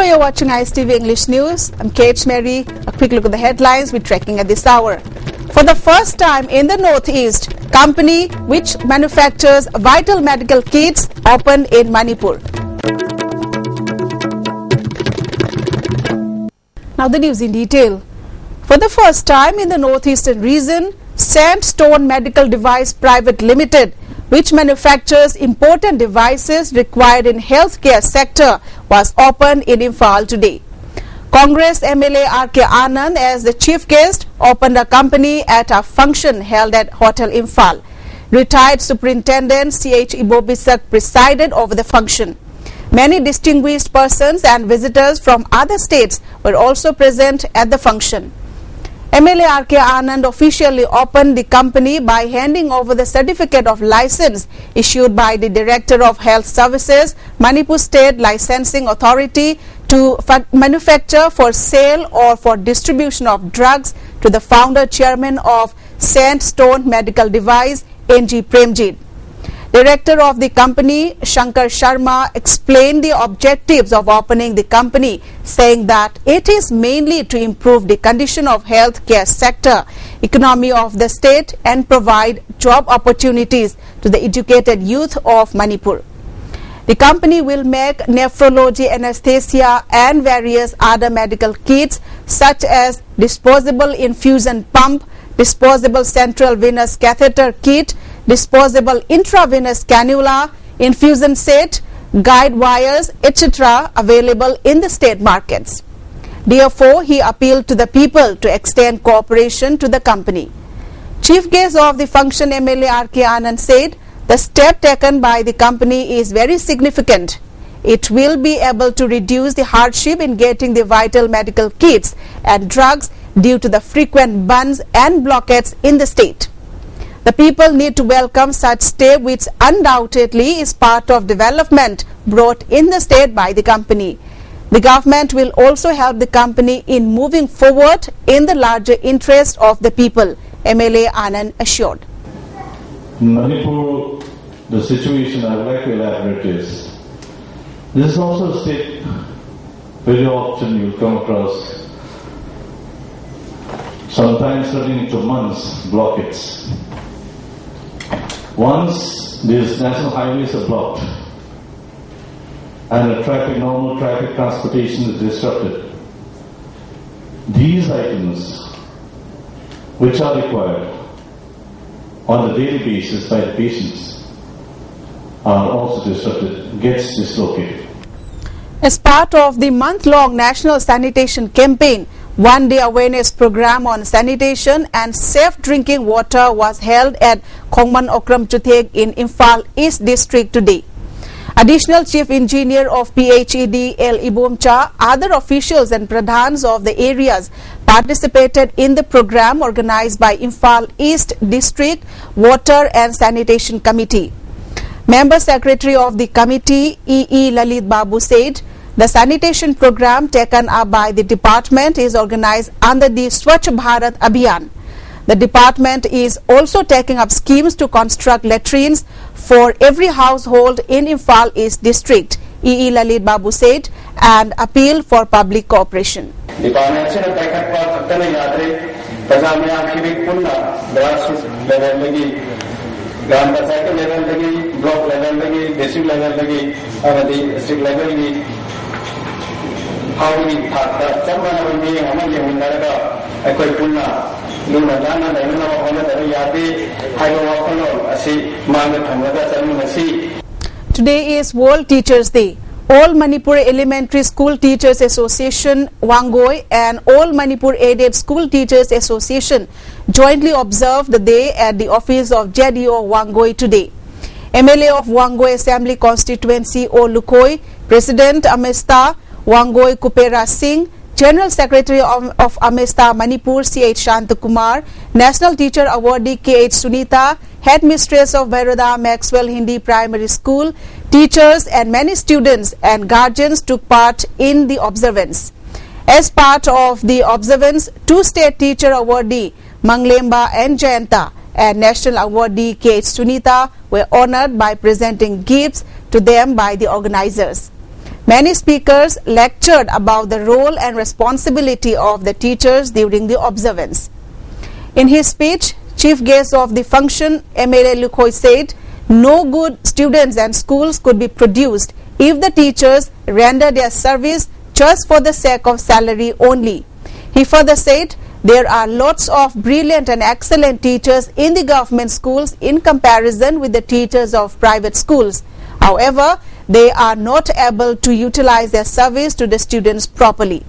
Hello, you're watching ISTV English News. I'm Kate Mary. A quick look at the headlines we're tracking at this hour. For the first time in the Northeast, company which manufactures vital medical kits opened in Manipur. Now the news in detail. For the first time in the Northeastern region, Sandstone Medical Device Private Limited, which manufactures important devices required in healthcare sector, was opened in Imphal today. Congress MLA R.K. Anand, as the chief guest, opened a company at a function held at Hotel Imphal. Retired Superintendent C.H. Ibobisak presided over the function. Many distinguished persons and visitors from other states were also present at the function. MLA R.K. Anand officially opened the company by handing over the certificate of license issued by the Director of Health Services, Manipur State Licensing Authority, to manufacture, for sale or for distribution of drugs to the founder chairman of Sandstone Medical Device, N.G. Premjit. Director of the company, Shankar Sharma, explained the objectives of opening the company, saying that it is mainly to improve the condition of healthcare sector, economy of the state, and provide job opportunities to the educated youth of Manipur. The company will make nephrology anesthesia and various other medical kits such as disposable infusion pump, disposable central venous catheter kit, disposable intravenous cannula, infusion set, guide wires, etc. available in the state markets. Therefore, he appealed to the people to extend cooperation to the company. Chief guest of the function, MLA R.K. Anand, said the step taken by the company is very significant. It will be able to reduce the hardship in getting the vital medical kits and drugs due to the frequent bans and blockades in the state. The people need to welcome such step, which undoubtedly is part of development brought in the state by the company. The government will also help the company in moving forward in the larger interest of the people, MLA Anand assured. In Manipur, the situation I would like to elaborate is, this is also a state very often you come across, sometimes running into months, blockades. Once these national highways are blocked and the normal traffic transportation is disrupted, these items which are required on a daily basis by the patients are also disrupted, gets dislocated. As part of the month-long National Sanitation Campaign, one-day awareness program on sanitation and safe drinking water was held at Khongman Okram Chutheg in Imphal East District today. Additional Chief Engineer of PHED L. Ibomcha, other officials and pradhans of the areas participated in the program organized by Imphal East District Water and Sanitation Committee. Member Secretary of the committee, E. Lalit Babu, said the sanitation program taken up by the department is organized under the Swachh Bharat Abhiyan. The department is also taking up schemes to construct latrines for every household in Imphal East District, E. Lalit Babu said, and appeal for public cooperation. Today is World Teachers Day. All Manipur Elementary School Teachers Association, Wangoi, and All Manipur Aided School Teachers Association jointly observed the day at the office of JDO Wangoi today. MLA of Wangoi Assembly Constituency O. Lukoi, President Amesta Wangoi Kupera Singh, General Secretary of Amesta Manipur C.H. Shantakumar, National Teacher Awardee K.H. Sunita, Headmistress of Bairoda Maxwell Hindi Primary School, teachers and many students and guardians took part in the observance. As part of the observance, two state teacher awardee Manglemba and Jayanta and national awardee K.H. Sunita were honored by presenting gifts to them by the organizers. Many speakers lectured about the role and responsibility of the teachers during the observance. In his speech, chief guest of the function, MLA Lukhoi, said no good students and schools could be produced if the teachers render their service just for the sake of salary only. He further said there are lots of brilliant and excellent teachers in the government schools in comparison with the teachers of private schools. However, they are not able to utilize their service to the students properly.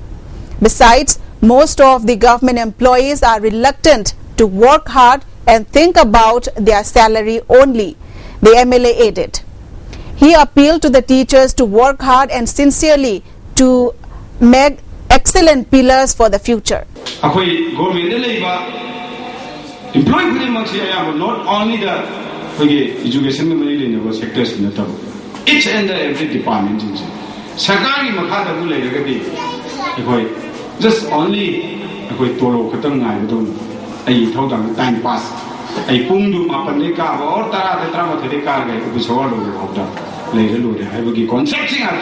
Besides, most of the government employees are reluctant to work hard and think about their salary only, the MLA added. He appealed to the teachers to work hard and sincerely to make excellent pillars for the future. Not only the education sectors, each and every department. Sakari Makata just only a Toro Katangai, a total time pass. A Pundu Mapanika or Tara the Dramatica, which all of the later I will be constructing at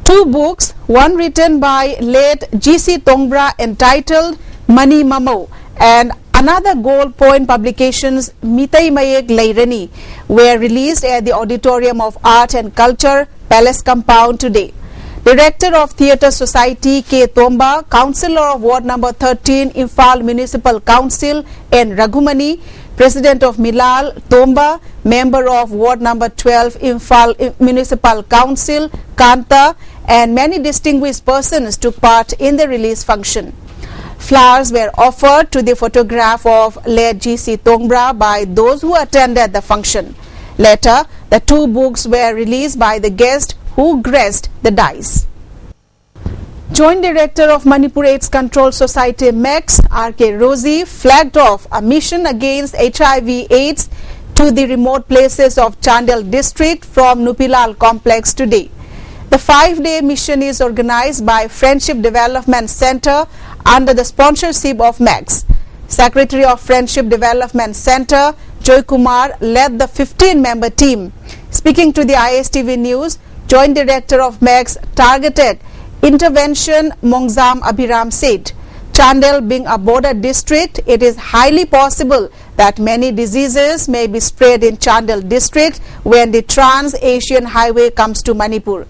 Two books, one written by late G.C. Tongbra entitled Mani Mamo and another Gold Point Publications Mitai Mayek Lairani, were released at the Auditorium of Art and Culture, Palace Compound today. Director of Theatre Society K. Tomba, Councillor of Ward Number 13, Imphal Municipal Council N. Raghumani, President of Milal Tomba, Member of Ward Number 12, Imphal Municipal Council Kanta, and many distinguished persons took part in the release function. Flowers were offered to the photograph of late G.C. Tongbra by those who attended the function. Later, the two books were released by the guest who graced the dice. Joint Director of Manipur AIDS Control Society MEX, R.K. Rosie, flagged off a mission against HIV/AIDS to the remote places of Chandel district from Nupilal complex today. The 5-day mission is organized by Friendship Development Center under the sponsorship of MEX. Secretary of Friendship Development Center, Joy Kumar, led the 15-member team. Speaking to the ISTV News, Joint Director of MEX Targeted Intervention Mongzam Abhiram said, Chandel being a border district, it is highly possible that many diseases may be spread in Chandel district when the Trans-Asian Highway comes to Manipur.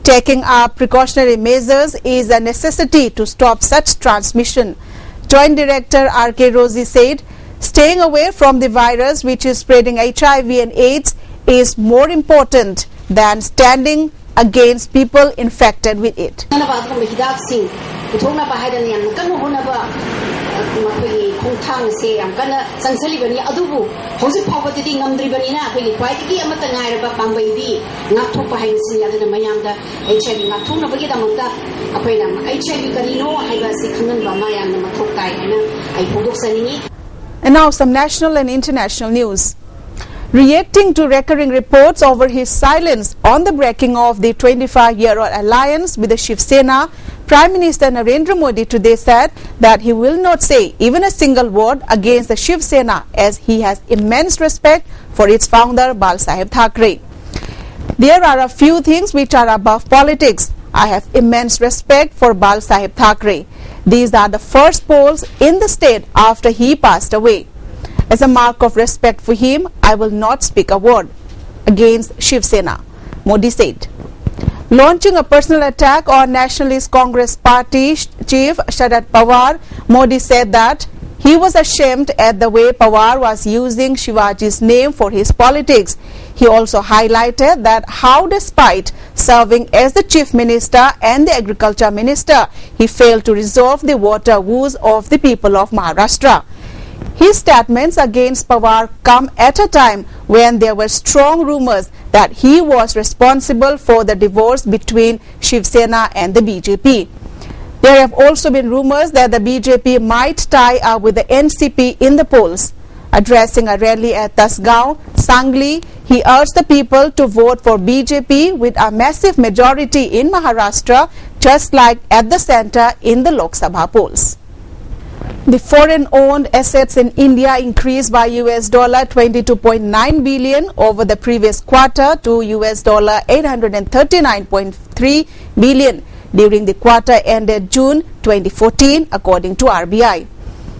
Taking up precautionary measures is a necessity to stop such transmission. Joint Director R.K. Rosie said, staying away from the virus which is spreading HIV and AIDS is more important than standing against people infected with it. And now some national and international news. Reacting to recurring reports over his silence on the breaking of the 25-year-old alliance with the Shiv Sena, Prime Minister Narendra Modi today said that he will not say even a single word against the Shiv Sena as he has immense respect for its founder Bal Saheb Thackeray. There are a few things which are above politics. I have immense respect for Bal Saheb Thackeray. These are the first polls in the state after he passed away. As a mark of respect for him, I will not speak a word against Shiv Sena, Modi said. Launching a personal attack on Nationalist Congress Party Chief Sharad Pawar, Modi said that he was ashamed at the way Pawar was using Shivaji's name for his politics. He also highlighted that how despite serving as the Chief Minister and the Agriculture Minister, he failed to resolve the water woes of the people of Maharashtra. His statements against Pawar come at a time when there were strong rumors that he was responsible for the divorce between Shiv Sena and the BJP. There have also been rumors that the BJP might tie up with the NCP in the polls. Addressing a rally at Tasgaon, Sangli, he urged the people to vote for BJP with a massive majority in Maharashtra, just like at the center in the Lok Sabha polls. The foreign-owned assets in India increased by US $22.9 billion over the previous quarter to US $839.3 billion during the quarter ended June 2014, according to RBI.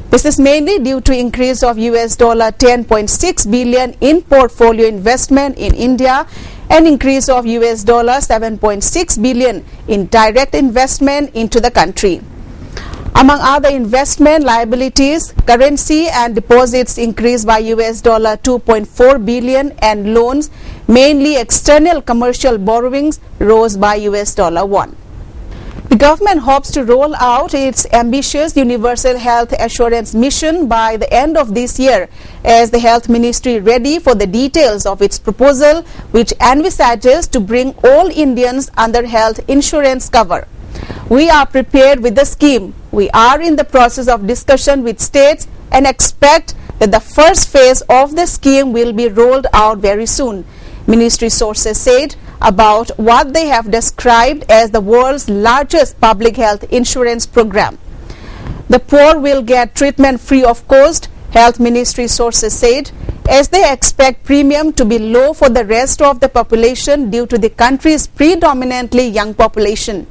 This is mainly due to increase of US $10.6 billion in portfolio investment in India and increase of US $7.6 billion in direct investment into the country. Among other investment liabilities, currency and deposits increased by US $2.4 billion and loans, mainly external commercial borrowings, rose by US $1. The government hopes to roll out its ambitious universal health assurance mission by the end of this year, as the Health Ministry ready for the details of its proposal, which envisages to bring all Indians under health insurance cover. We are prepared with the scheme. We are in the process of discussion with states and expect that the first phase of the scheme will be rolled out very soon, ministry sources said about what they have described as the world's largest public health insurance program. The poor will get treatment free of cost, Health Ministry sources said, as they expect premium to be low for the rest of the population due to the country's predominantly young population.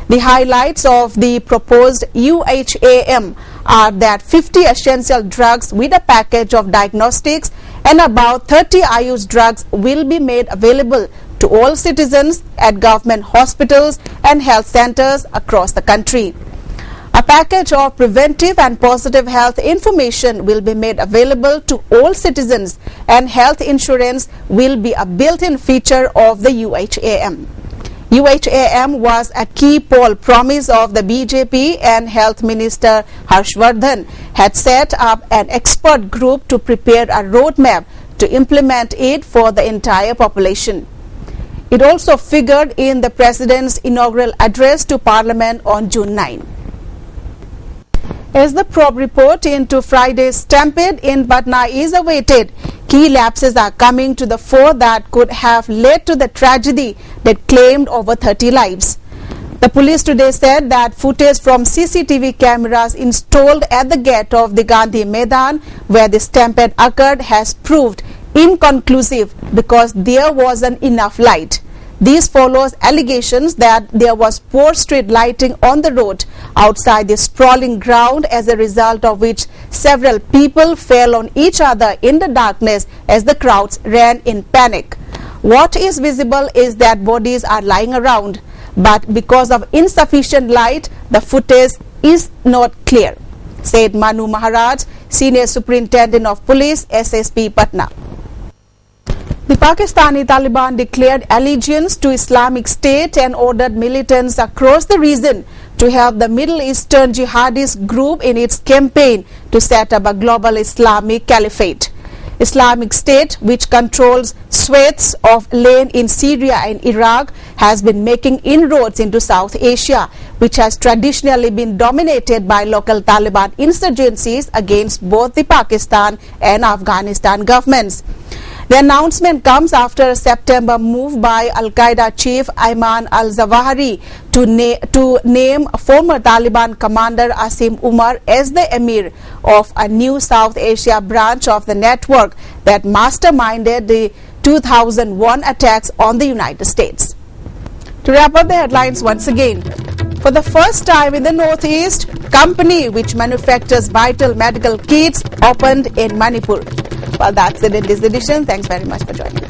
The highlights of the proposed UHAM are that 50 essential drugs with a package of diagnostics and about 30 Ayush drugs will be made available to all citizens at government hospitals and health centers across the country. A package of preventive and positive health information will be made available to all citizens, and health insurance will be a built-in feature of the UHAM. UHAM was a key poll promise of the BJP, and Health Minister Harshvardhan had set up an expert group to prepare a roadmap to implement it for the entire population. It also figured in the President's inaugural address to Parliament on June 9. As the probe report into Friday's stampede in Patna is awaited, key lapses are coming to the fore that could have led to the tragedy that claimed over 30 lives. The police today said that footage from CCTV cameras installed at the gate of the Gandhi Maidan, where the stampede occurred, has proved inconclusive because there wasn't enough light. This follows allegations that there was poor street lighting on the road outside the sprawling ground, as a result of which several people fell on each other in the darkness as the crowds ran in panic. What is visible is that bodies are lying around, but because of insufficient light, the footage is not clear, said Manu Maharaj, Senior Superintendent of Police, SSP Patna. The Pakistani Taliban declared allegiance to Islamic State and ordered militants across the region to help the Middle Eastern jihadist group in its campaign to set up a global Islamic caliphate. Islamic State, which controls swathes of land in Syria and Iraq, has been making inroads into South Asia, which has traditionally been dominated by local Taliban insurgencies against both the Pakistan and Afghanistan governments. The announcement comes after a September move by Al-Qaeda chief Ayman al-Zawahiri to name former Taliban commander Asim Umar as the emir of a new South Asia branch of the network that masterminded the 2001 attacks on the United States. To wrap up the headlines once again, for the first time in the Northeast, company which manufactures vital medical kits opened in Manipur. Well, that's it in this edition. Thanks very much for joining us.